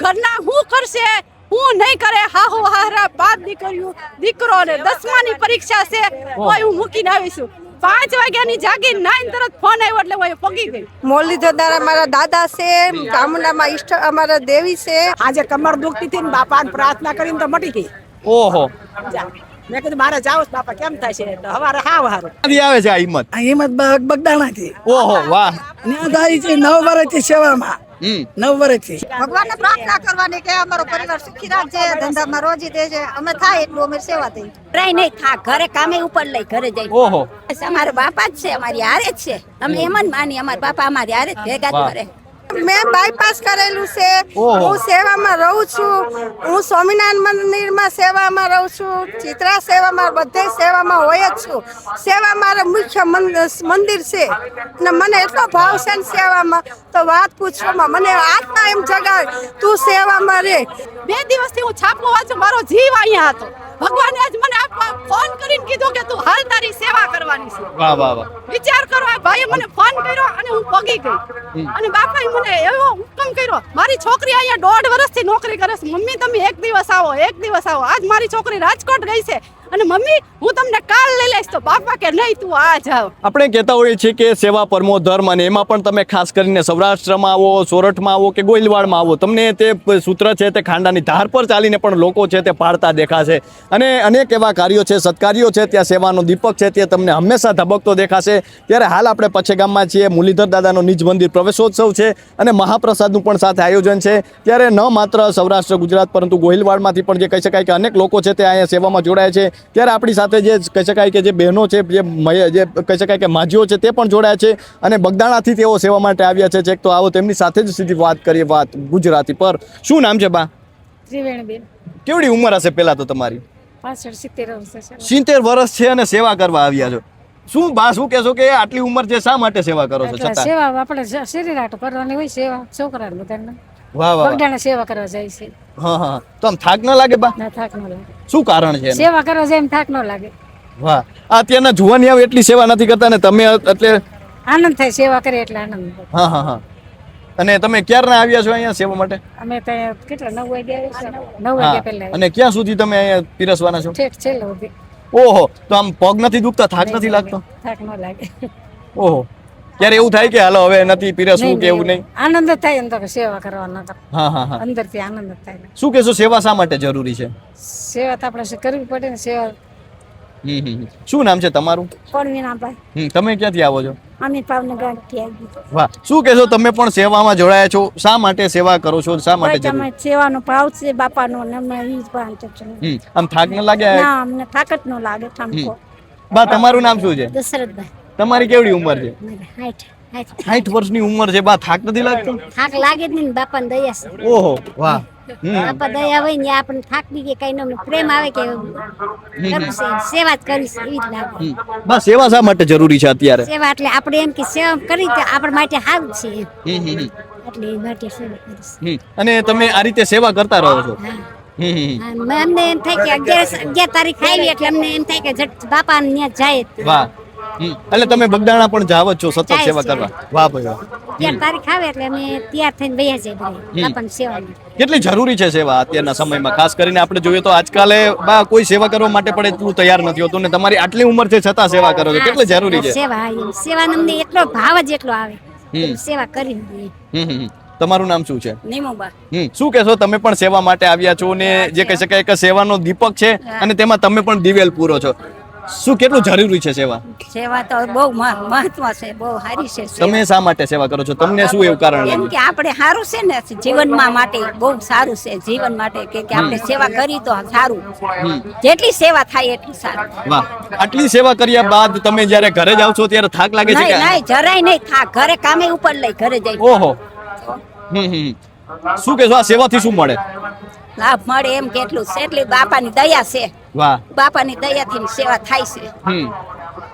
ઘરના શું કરશે હું નહીં કરે હાહુ હારા 5 દીકરીઓ દીકરો ને 10માની પરીક્ષા છે કોઈ હું મૂકીને આવીશું 5 વાગ્યાની જાગી 9 તરત ફોન આવ્યો એટલે હું પગી ગઈ મુરલીધર અમારા દાદા છે ચામુંડામાં ઈષ્ટ અમારા દેવી છે આજે કમર દુખતી હતી ને બાપાને પ્રાર્થના કરીને તો મટી ગઈ ઓહો મેં કીધું મારે જાવ બાપા કેમ થાય છે તો હવારે હાવ હારું ક્યાંથી આવે છે આ હિંમત હિંમત બગદાણાથી ઓહો વાહ ત્યાં થાય છે 9 વર્ષથી સેવામાં 9 વર્ષથી ભગવાનને પ્રાર્થના કરવાની કે અમારો પરિવાર સુખી રાખજે ધંધામાં રોજી દેજે અમે થાય એટલું અમે સેવા થઈ ટ્રાય નહીં થા ઘરે કામે ઉપર લઈ ઘરે જઈ ઓહો અમારા બાપા જ છે અમારી હારે જ છે અમે એમ જ માની અમારા બાપા અમારી હારે જ ભેગા જ કરે મેં બાયપાસ કરેલું છે ઓહો. હું સેવામાં રહું છું હું સ્વામિનારાયણ મંદિરમાં સેવામાં રહું છું ચિત્રા સેવામાં બધે સેવામાં હોય જ છું સેવા મારા મુખ્ય મંદિર છે ને મને એટલો ભાવ છે ને સેવામાં તો વાત પૂછવામાં મને આત્મા એમ જગાડ તું સેવામાં રે 2 દિવસથી હું છાપો વાંચું મારો જીવ અહીંયા હતો ભગવાને આજ મને ફોન કરીને કીધું કે તું હાલ તારી સેવા કરવાની છે વાહ વાહ વાહ વિચાર કરો આ ભાઈએ મને ફોન કર્યો અને હું પગી ગઈ અને બાપાએ મને એવો હુકમ કર્યો મારી છોકરી અહીંયા 1.5 વર્ષથી નોકરી કરે છે મમ્મી તમે એક દિવસ આવો આજ મારી છોકરી રાજકોટ ગઈ છે અને મમ્મી હું તમને કાલ લઈ લઈશ તો બાપા કે નહીં તું આ જાવ આપણે કહેતા હોઈએ છીએ કે સેવા પરમો ધર્મ અને એમાં પણ તમે ખાસ કરીને સૌરાષ્ટ્રમાં આવો સોરઠમાં આવો કે ગોહિલવાડમાં આવો તમને તે સૂત્ર છે તે ખાંડાની ધાર પર ચાલીને પણ લોકો છે તે પાળતા દેખાશે અને અનેક એવા કાર્યો છે સત્કાર્યો છે ત્યાં સેવાનો દીપક છે તે તમને હંમેશા ધબકતો દેખાશે ત્યારે હાલ આપણે પછે ગામમાં છીએ મુરલીધર દાદાનો નિજ મંદિર પ્રવેશોત્સવ છે અને મહાપ્રસાદનું પણ સાથે આયોજન છે ત્યારે ન માત્ર સૌરાષ્ટ્ર ગુજરાત પરંતુ ગોહિલવાડમાંથી પણ જે કહી શકાય કે અનેક લોકો છે તે અહીંયા સેવામાં જોડાય છે ત્યારે આપણી સાથે જે કહી શકાય કે જે બહેનો છે જે કહી શકાય કે માજીઓ છે તે પણ જોડાયા છે અને બગદાણાથી તેઓ સેવા માટે આવ્યા છે ચેક તો આવો તેમની સાથે જ સીધી વાત કરીએ વાત ગુજરાતી પર શું નામ છે બા ત્રિવેણીબેન કેવડી ઉંમર હશે પહેલા તો તમારી 65-70 વર્ષ 70 વર્ષ છે અને સેવા કરવા આવ્યા છો શું બા શું કહેશો કે આટલી ઉંમર છે શા માટે સેવા કરો છો એટલે છતાં સેવા આપણે શરીર હાટુ કરવાની હોય સેવા છોકરા બધાને વાહ વાહ બગડાને સેવા કરવા જાય છે હા હા તો આમ થાક ન લાગે બા ના થાક ન લાગે શું કારણ છે એનું? સેવા કરવા જાય એમ થાક ન લાગે વાહ આ અત્યારના જુવાની આવે એટલી સેવા નથી કરતા ને તમે એટલે આનંદ થાય સેવા કરે એટલે આનંદ થાય. હા હા હા અને તમે ક્યારના આવ્યા છો અહીંયા સેવા માટે અમે ત્યાં કેટલા 9 વાગ્યા આવ્યા છે 9 હા વાગ્યા પહેલા અને ક્યાં સુધી તમે અહીંયા પીરસવાના છો ઠેક છેલ્લે સુધી ઓહો તો આમ પગ નથી દુખતા થાક નથી લાગતો થાક ન લાગે ઓહો ત્યારે એવું થાય કે હાલો હવે નથી પીરસવું કે એવું નહીં આનંદ જ થાય અંદર સેવા કરવાનો તો હા હા હા અંદરથી આનંદ જ થાય શું કહેશો સેવા શા માટે જરૂરી છે સેવા તો આપણે કરવી પડે ને સેવા શું નામ છે તમારું પણ વિનાભાઈ તમે ક્યાંથી આવો છો અમે ભાવનગરથી આવી વાહ શું કહેશો તમે પણ સેવામાં જોડાયા છો શા માટે સેવા કરો છો શા માટે જરૂરી? સેવાનો ભાવ છે બાપાનો ને અમે ઈ જ ભાવ છે આમ થાક ન લાગે ના અમને થાક જ ન લાગે ઠામકો બા તમારું નામ શું છે દશરથભાઈ તમારી કેવડી ઉંમર છે હાઈટ 60 વર્ષની ઉંમર છે બા થાક નથી લાગતો થાક લાગે જ નહીં બાપાને દયા છે ઓહો વાહ બાપા દયા હોય ને આપણને થાક બી કે કઈ ન પ્રેમ આવે કે કરવું છે સેવા જ કરવી છે એવી જ લાગે બા સેવા શા માટે જરૂરી છે અત્યારે સેવા એટલે આપણે એમ કે સેવા કરી તો આપણા માટે સારું છે એટલે એ માટે સેવા કરી અને તમે આ રીતે સેવા કરતા રહો છો અમને એમ થાય કે 11 તારીખ આવી એટલે અમને એમ થાય કે જટ બાપા ને જાય વાહ એટલે તમે બગદાણા પણ જાવ જ છો સતત સેવા કરવા વાહ ભાઈ વાહ 11 તારીખ આવે એટલે અમે તૈયાર થઈને બેસી જઈએ બાપાની સેવામાં કેટલી જરૂરી છે સેવા અત્યારના સમયમાં ખાસ કરીને આપણે જોઈએ તો આજકાલે બા કોઈ સેવા કરવા માટે પણ એટલું તૈયાર નથી હોતું ને તમારી આટલી ઉંમર છે છતાં સેવા કરો છો કેટલી જરૂરી છે સેવાનો અમને એટલો ભાવ જ એટલો આવે સેવા કરી દઈએ તમારું નામ શું છે નીમુબા શું કહેશો તમે પણ સેવા માટે આવ્યા છો ને જે કહી શકાય કે સેવાનો દીપક છે અને તેમાં તમે પણ દિવેલ પૂરો છો શું કેટલું જરૂરી છે સેવા સેવા તો બહુ મહત્વ છે બહુ સારી છે તમે શા માટે સેવા કરો છો તમને શું એવું કારણ એમ લાગે કે આપણે સારું છે ને જીવનમાં માટે બહુ સારું છે જીવન માટે કે આપણે સેવા કરી તો સારું જેટલી સેવા થાય એટલી સારું વાહ આટલી સેવા કર્યા બાદ તમે જ્યારે ઘરે જાવ છો ત્યારે થાક લાગે છે કે નહીં જરાય નહીં થાક ઘરે કામે ઉપર લઈ ઘરે જઈ ઓહો શું કહેશો આ સેવાથી શું મળે લાભ મળે એમ કેટલું છે એટલી બાપાની દયા છે વાહ બાપાની દયાથી સેવા થાય છે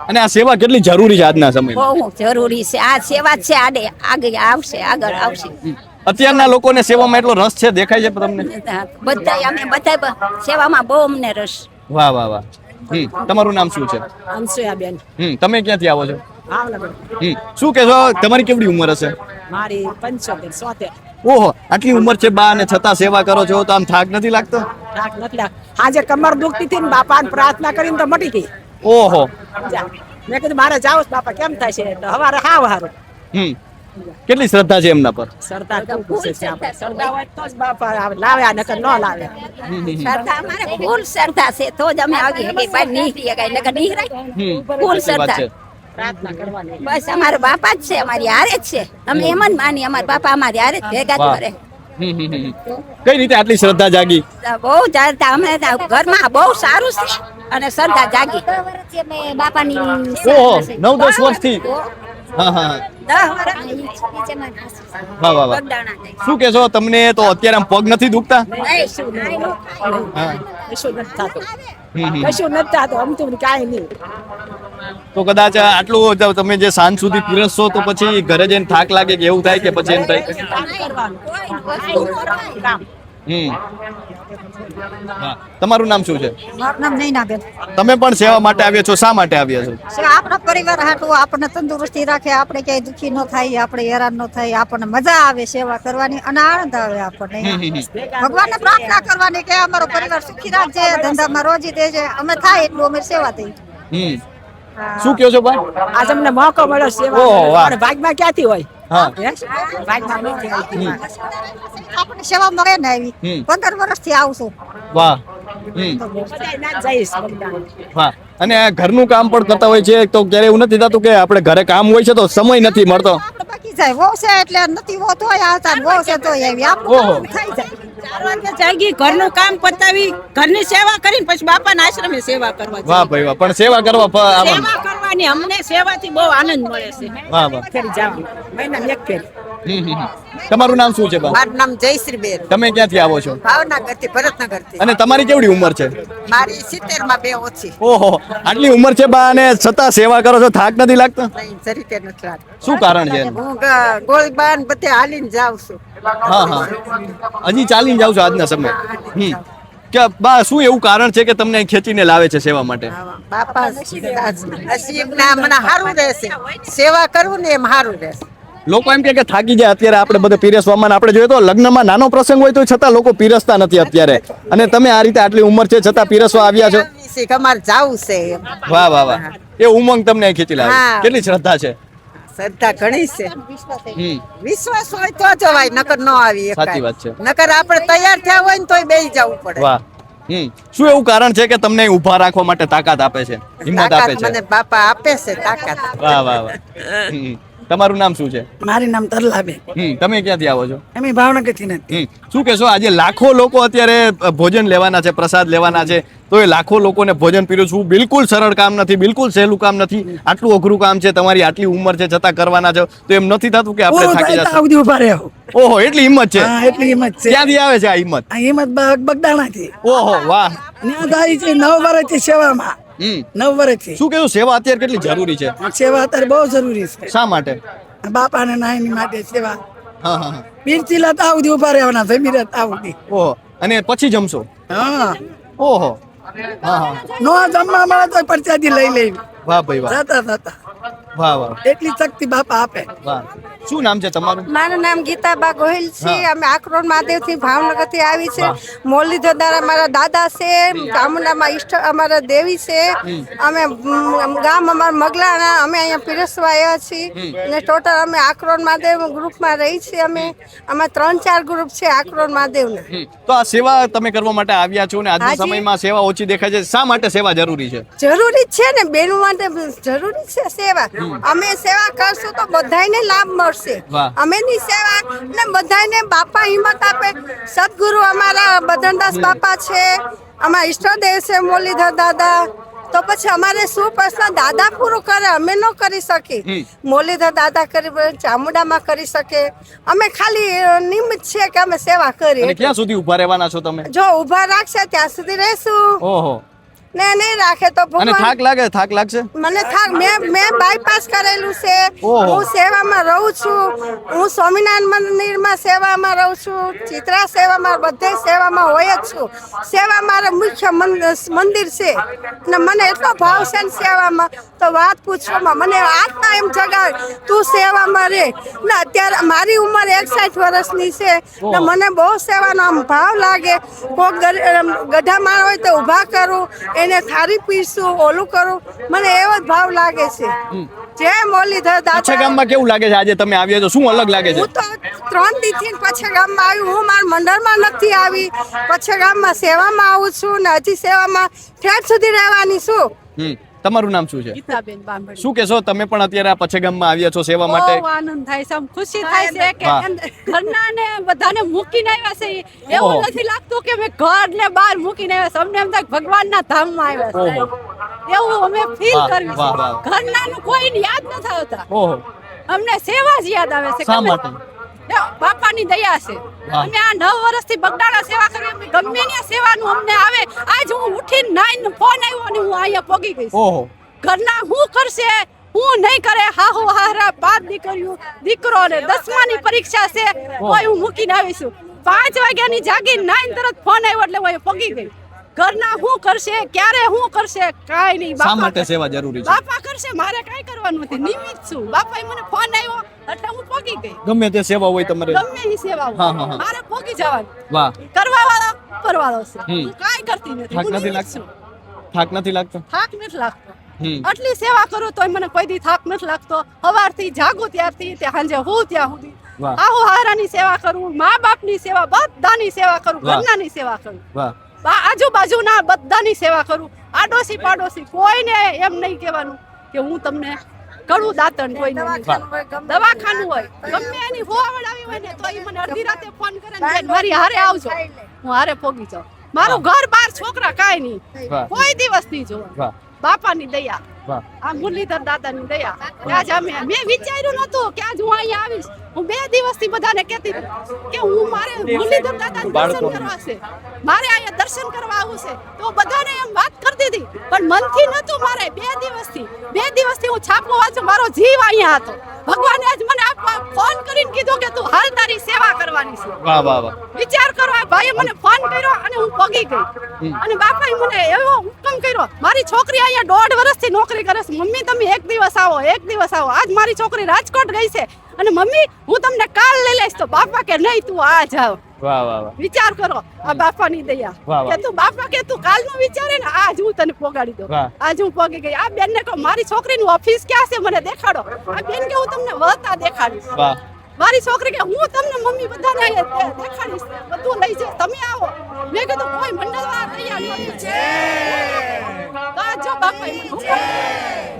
અને આ સેવા કેટલી જરૂરી છે આજના સમયમાં બહુ જરૂરી છે આ સેવા છે આગળ આવશે અત્યારના લોકોને સેવામાં એટલો રસ છે દેખાય છે તમને બધા સેવામાં બહુ અમને રસ વાહ વાહ વાહ તમારું નામ શું છે અંશુયાબેન તમે ક્યાંથી આવો છો ભાવનગર. શું કહેશો તમારી કેવડી ઉંમર હશે? મારી 75 70. ઓહો, આટલી ઉંમર છે બા અને છતાં સેવા કરો છો તો આમ થાક નથી લાગતો? થાક નથી લાગતો. આજે કમર દુખતી હતી ને બાપાને પ્રાર્થના કરીને તો મટી ગઈ. ઓહો. જા. મેં કીધું મારે જાવું છે બાપા, કેમ થાય છે? તો હવારે હાવ હારું. કેટલી શ્રદ્ધા છે એમના પર? સરદાર ખૂબ ખુશ છે આપણે. સરદાર હોય તો જ બાપા આવે. લાવ્યા નકર ન લાવે. શ્રદ્ધા અમારે ફૂલ શ્રદ્ધા છે તો જ અમે આવી હકી બહાર નીકળી ગયા નકર નીકળાય ફૂલ સાચી વાત શ્રદ્ધા છે. પ્રાર્થના કરવાની. બસ અમારા બાપા જ છે અમારી હારે જ છે અમે એમ જ માની અમારા બાપા અમારી હારે જ ભેગા જ વાહ. કરે કઈ રીતે આટલી શ્રદ્ધા જાગી? બહુ જાણતા અમે ઘરમાં બહુ સારું છે અને શ્રદ્ધા જાગી 10 વર્ષથી અમે બાપાની ઓહો, સેવામાં છે. 9-10 વર્ષથી. હા હા હા. 10 વર્ષ આ નીચે મારા સાસુ છે. વાહ વાહ વાહ. બગદાણા જાય. શું કહેશો તમને તો અત્યારે આમ પગ નથી દુખતા? નહીં, શું નહીં. હા. કશું નથી થતું. હમ. કશું નથી થતું. અમથું કાંઈ નહીં. તો કદાચ આટલું જો તમે જે સાંજ સુધી પીરસશો તો પછી ઘરે જઈને થાક લાગે કે એવું થાય કે પછી એમ થાય? કામ કરવાનું. કોઈ વસ્તુ ન થાય. કામ. હા. તમારું નામ શું છે? મારું નામ નૈનાબેન તમે પણ સેવા માટે આવ્યા છો, શા માટે આવ્યા છો? છે. આપણા પરિવાર હાટું આપણને તંદુરસ્તી રાખે, આપણે ક્યાંય દુખી ન થાય, આપણે હેરાન ન થાય, આપણને મજા આવે સેવા કરવાની અને આનંદ આવે આપણને. ભગવાનને પ્રાર્થના કરવાની કે અમારો પરિવાર સુખી રાખજે, ધંધામાં રોજી દેજે, અમે થાય એટલું અમે સેવા થઈ. હમ. શું કહો છો ભાઈ? આજ અમને મોકો મળ્યો સેવા ઓહો, વાહ. અને ભાગમાં ક્યાંથી હોય? હા. હે? ભાગમાં નથી આવતી. આપણને સેવા મળે ને આવી હમ. 15 વર્ષથી આવશું. વાહ. હમ. બધાય ના જ જઈશ બગદાણા. વાહ. અને આ ઘરનું કામ પણ કરતા હોય છે તો ક્યારે એવું નથી થતું કે આપણે ઘરે કામ હોય છે તો સમય નથી મળતો? આપણે બાકી જાય વહુ છે એટલે નથી વહુ તોય આવતા ને વહુ છે તોય આવી ઓહો. આપણું કામ થઈ જાય. 4 વાગે જાગી ઘરનું કામ પતાવી ઘરની સેવા કરીને પછી બાપાના આશ્રમે સેવા કરવા વાહ જઈએ. ભાઈ વાહ. પણ સેવા કરવા આવવાનું. સેવા કરવાની અમને સેવાથી બહુ આનંદ મળે છે. વાહ વાહ. ફેરી જાવું. મહિનામાં એક ફેરી. તમારું નામ શું છે બા? મારું નામ જયશ્રીબેન, તમે ક્યાંથી આવો છો? ભાવનગર થી ભરતનગર થી. અને તમારી કેવડી ઉંમર છે? મારી 70 માં 2 ઓછી. ઓહો, આટલી ઉંમર છે બા અને છતાં સેવા કરો છો, થાક નથી લાગતો? નહીં, જરીકે નથી લાગતું. શું કારણ છે એનું? હું ગોળીબાર બધે હાલીને જાઉં છું. હા હા. હજી ચાલીને જાવ છો આજના સમય? કે બા શું એવું કારણ છે કે તમને અહીં ખેંચીને લાવે છે સેવા માટે? બાપા નસીબ ના મને સારું રહેશે, સેવા કરવું ને એમ સારું રહેશે. લોકો એમ કે થાકી જાય અત્યારે આપણે બધે પીરસવામાં, અને આપણે જોઈએ તો લગ્નમાં નાનો પ્રસંગ હોય તો છતાં લોકો પીરસતા નથી અત્યારે, અને તમે આ રીતે આટલી ઉંમર છે છતાં પીરસવા આવ્યા છો. અમારે જાવું છે એમ. વાહ વાહ વાહ. એ ઉમંગ તમને અહીં ખેંચી લાવે. હા. કેટલી શ્રદ્ધા છે? શ્રદ્ધા ઘણી છે. હમ. વિશ્વાસ હોય તો જવાય, નકર ન આવી શકાય. સાચી વાત છે. નકર આપણે તૈયાર થયા હોય ને તોય બેસી જવું પડે. વાહ. શું એવું કારણ છે કે તમને અહીં ઊભા રાખવા માટે તાકાત આપે છે, હિંમત આપે તાકાત છે? મને બાપા આપે છે તાકાત. વાહ વાહ વાહ. તમારું નામ શું છે? મારું નામ તરલાબેન. તમે ક્યાંથી આવો છો? અમે ભાવનગર થી નથી. શું કહેશો આજે લાખો લોકો અત્યારે ભોજન લેવાના છે, પ્રસાદ લેવાના છે, તો એ લાખો લોકોને ભોજન પીરસવું બિલકુલ સરળ કામ નથી, બિલકુલ સહેલું કામ નથી. આટલું અઘરું કામ છે, તમારી આટલી ઉંમર છે છતાં કરવાના છો, તો એમ નથી થતું કે આપણે થાકી જશું? સુધી ઉભા રહ્યો. ઓહો, એટલી હિંમત છે. હા, એટલી હિંમત છે. ક્યાંથી આવે છે આ હિંમત? આ હિંમત બગદાણા થી. ઓહો વાહ. ત્યાં થાય છે 9 વર્ષથી સેવામાં. 9 વર્ષથી શું કહેવું, સેવા અત્યારે કેટલી જરૂરી છે? સેવા અત્યારે બહુ જરૂરી છે. શા માટે? બાપાને નાની માટે સેવા. હા હા હા. પીરથી લતા સુધી ઉભા રહેવાના, જમી રહેતા સુધી. ઓહો, અને પછી જમશો? હા, ઓહો. હા હા. નો જમવા મળે તો પરચાદી લઈ લેવી વાહ ભાઈ વાહ. જતા જતા. વાહ વાહ એટલી શક્તિ બાપા આપે. વાહ. શું નામ છે તમારું? મારું નામ ગીતાબા ગોહિલ છે. અમે આકરોડ મહાદેવ થી ભાવનગર થી આવી છે. મોરલીધર દ્વારા મારા દાદા છે, ચામુંડામાં ઈષ્ટ અમારા દેવી છે. અમે ગામ અમારા મગલાણા, અમે અહીંયા પીરસવા આવ્યા છીએ. અને ટોટલ અમે આકરોડ મહાદેવ ગ્રુપમાં રહી છીએ. અમે આમાં 3-4 ગ્રુપ છે આકરોડ મહાદેવના. તો આ સેવા તમે કરવા માટે આવ્યા છો, ને આજના હાજી. સમયમાં સેવા ઓછી દેખાય છે, શા માટે સેવા જરૂરી છે? જરૂરી જ છે ને, બેનો માટે જરૂરી છે સેવા. અમે સેવા કરશું તો બધાને લાભ મળશે. વાહ. અમેની સેવા ને બધાને બાપા હિંમત આપે. સદગુરુ અમારા બદનદાસ બાપા છે, અમારા ઈષ્ટદેવ છે મોરલીધર દાદા. તો પછી અમારે શું પ્રશ્ન દાદા પૂરું કરે, અમે ન કરી શકી. મોરલીધર દાદા કરી, ચામુંડામાં કરી શકે. અમે ખાલી નિમિત્ત છે કે અમે સેવા અને કરીએ. ક્યાં સુધી ઊભા રહેવાના છો તમે? જો ઊભા રાખશે ત્યાં સુધી રહેશું. ઓહો. ને નહીં રાખે તો અને ભગવાન થાક લાગશે? મને મેં બાયપાસ કરેલું છે. ઓહો. હું સેવામાં રહું છું. હું સ્વામિનારાયણ મંદિરમાં સેવામાં રહું છું. ચિત્રા સેવામાં બધે સેવામાં હોય જ છું. સેવા મારું મુખ્ય મંદિર છે ને મને એટલો ભાવ છે ને સેવામાં તો વાત પૂછવામાં મને આત્મા એમ જગાવે તું સેવામાં રહે ને. અત્યારે મારી ઉંમર 61 વર્ષની છે ને મને બહુ સેવાનો આમ ભાવ લાગે. કોક ગઢા માણ હોય તો ઊભા કરું, એને થાળી પીરસું, ઓલું કરું, મને એવો જ ભાવ લાગે છે. જય મુરલીધર દાદા. પછા ગામમાં કેવું લાગે છે આજે તમે આવ્યા છો? શું અલગ લાગે છે? હું તો 3 દીથી પછા ગામમાં આવી. હું મારા મંડળમાં નથી આવી, પછા ગામમાં સેવામાં આવું છું ને હજી સેવામાં ઠેઠ સુધી રહેવાની છું. તમારું નામ શું છે? ગીતાબેન બાંભણી. શું કહેશો? તમે પણ અત્યારે આ પછા ગામમાં આવ્યા છો સેવા માટે? બહુ આનંદ થાય છે, આમ ખુશી થાય છે કે વાહ. ઘરના ને બધાને મૂકીને આવ્યા છે. એવું ઓહો. નથી લાગતું કે મેં ઘર ને બહાર મૂકીને આવ્યા છે. અમને એમ થાય ભગવાનના ધામમાં આવ્યા છે. એવું અમે ફીલ વાહ, કરવી વાહ, છે. વાહ. ઘરનાનું કોઈને યાદ નથી આવતા, ઓહો, અમને સેવા જ યાદ આવે છે. શા ગમે- માટે? બાપાની દયા છે. વાહ. અમે આ 9 વર્ષથી બગડાણા સેવા કરી. અમે ગમે ત્યાં સેવાનું અમને આવે. આજ હું ઉઠીને નાઈને ફોન આવ્યો અને હું અહીંયા પહોંચી ગઈ છું. ઓહો, ઘરના હું કરશે, હું નહીં કરે. હાહુ હારા 5 દીકરીઓ, દીકરો ને 10માની પરીક્ષા છે. કોઈ હું મૂકીને આવીશું. 5 વાગ્યાની જાગી 9 તરત ફોન આવ્યો એટલે હું પગી ગઈ. ઘરના હું કરશે, ક્યારે હું કરશે, કાઈ નહીં. શા માટે સેવા જરૂરી છે? બાપા કરશે, મારે કાઈ કરવાનું નથી. નિમિત્ત છું. બાપાએ મને ફોન આવ્યો એટલે હું પગી ગઈ. ગમે તે સેવા હોય તમારે? ગમે એ સેવા હોય, હા, હા, હા. મારે પગી જવાનું. વાહ, કરવા વાળો પરવાળો છે. હમ. હું કાઈ કરતી નથી. થાક હું નથી નિમિત્ત લાગતો? છું. થાક નથી લાગતો? થાક નથી લાગતો. હમ. આટલી સેવા કરું તોય મને કોઈ દી થાક નથી લાગતો. સવારથી જાગું ત્યારથી તે સાંજે હું ત્યાં સુધી વાહ. આહુ હારાની સેવા કરું, મા બાપની સેવા, બધાની સેવા કરું, વાહ. ઘરનાની સેવા કરું, વાહ, આજુબાજુના બધાની સેવા કરું. આડોશી પાડોશી કોઈને એમ નહીં કહેવાનું કે હું તમને કડવું દાંતણ કોઈ દવાખાનું હોય ગમે એની હોવાવડ આવી હોય ને તો એ મને અડધી રાતે ફોન કરે ને બેન મારી હારે આવજો, હું હારે પોગી જાઉં. મારું ઘર બાર છોકરા કાંઈ નહીં, વાહ. કોઈ દિવસ નહીં જોવા. વાહ, બાપાની દયા, વાહ. આ મુરલીધર દાદાની દયા. આજ મેં વિચાર્યું નતું કે આજ હું અહીંયા આવીશ. હું 2 દિવસથી બધાને કહેતી હતી કે હું મારે મુરલીધર દાદાના દર્શન કરવા છે, મારે અહીંયા દર્શન કરવા આવવું છે. તો બધાને એમ વાત કરતી હતી પણ મનથી નતું. મારે 2 દિવસથી હું છાપું વાંચું, મારો જીવ અહીંયા હતો. ભગવાને આજ મને ફોન કરીને કીધું કે તું હાલ તારી સેવા કરવાની છે. વાહ, વાહ, વાહ. વિચાર કરો, આ ભાઈએ મને ફોન કર્યો અને હું પગી ગઈ. અને બાપાએ મને એવો હુકમ કર્યો. મારી છોકરી અહીંયા 1.5 વર્ષથી નોકરી કરે છે. મમ્મી તમે એક દિવસ આવો, એક દિવસ આવો. આજ મારી છોકરી રાજકોટ ગઈ છે અને મમ્મી હું તમને કાલ લઈ લઈશ. તો બાપા કે નહીં તું આ જાવ. વાહ, વાહ, વાહ. વિચાર કરો આ બાપાની દયા. વાહ, વાહ. કે તું બાપા કે તું કાલનું વિચારે ને આજ હું તને પોગાડી દઉં. વાહ. આજ હું પોગી ગઈ. આ બેનને કહો મારી છોકરીનું ઓફિસ ક્યાં છે મને દેખાડો. આ બેન કે હું તમને વળતા દેખાડીશ. વાહ. મારી છોકરી કે હું તમને મમ્મી બધાને અહીંયા દેખાડીશ, બધું લઈ જઈશ, તમે આવો. મેં કીધું કોઈ મંડળવાળા તૈયાર નથી. તો આ જો બાપા મને હુકમ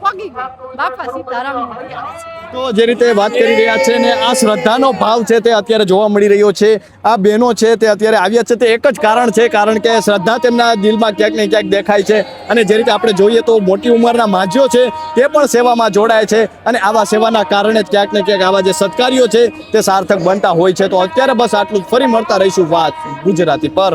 પગી ગઈ. બાપા સીતારામની દયા છે. તો જે રીતે વાત કરી રહ્યા છે ને આ શ્રદ્ધાનો ભાવ છે તે અત્યારે જોવા મળી રહ્યો છે. આ બહેનો છે તે અત્યારે આવ્યા છે તે એક જ કારણ છે, કારણ કે શ્રદ્ધા તેમના દિલમાં ક્યાંક ને ક્યાંક દેખાય છે. અને જે રીતે આપણે જોઈએ તો મોટી ઉંમરના માજીઓ છે તે પણ સેવામાં જોડાય છે અને આવા સેવાના કારણે જ ક્યાંક ને ક્યાંક આવા જે સત્કાર્યો છે તે સાર્થક બનતા હોય છે. તો અત્યારે બસ આટલું જ. ફરી મળતા રહીશું વાત ગુજરાતી પર.